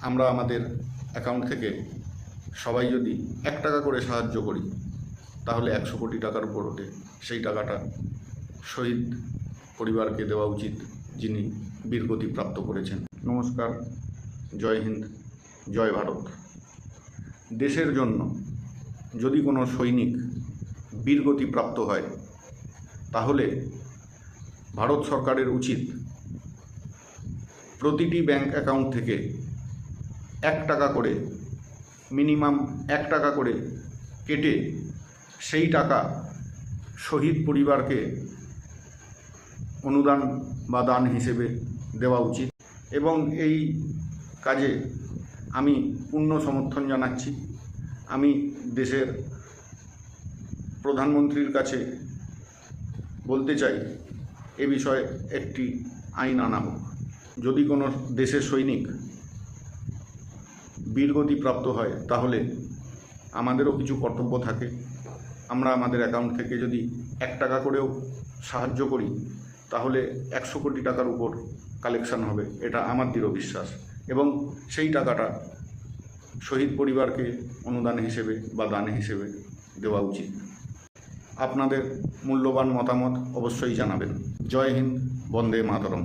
আমরা আমাদের অ্যাকাউন্ট থেকে সবাই যদি 1 টাকা করে সাহায্য করি তাহলে 100 কোটি টাকার উপর ওঠে। সেই টাকাটা শহীদ পরিবারকে দেওয়া উচিত, যিনি বীরগতি প্রাপ্ত করেছেন। নমস্কার, জয় হিন্দ, জয় ভারত। দেশের জন্য যদি কোনো সৈনিক বীরগতি প্রাপ্ত হয় তাহলে ভারত সরকারের উচিত প্রতিটি ব্যাংক অ্যাকাউন্ট থেকে 1 টাকা করে, মিনিমাম 1 টাকা করে কেটে সেই টাকা শহীদ পরিবারকে অনুদান বা দান হিসেবে দেওয়া উচিত। এবং এই কাজে আমি পূর্ণ সমর্থন জানাচ্ছি। আমি দেশের প্রধানমন্ত্রীর কাছে বলতে চাই এ বিষয়ে একটি আইন আনা হোক। যদি কোনো দেশের সৈনিক বীরগতি প্রাপ্ত হয় তাহলে আমাদেরও কিছু কর্তব্য থাকে। আমরা আমাদের অ্যাকাউন্ট থেকে যদি 1 টাকা করেও সাহায্য করি তাহলে 100 কোটি টাকার উপর কালেকশন হবে, এটা আমার দৃঢ় বিশ্বাস। এবং সেই টাকাটা শহীদ পরিবারকে অনুদান হিসেবে বা দান হিসেবে দেওয়া উচিত। আপনাদের মূল্যবান মতামত অবশ্যই জানাবেন। জয় হিন্দ, বন্দে মাতরম।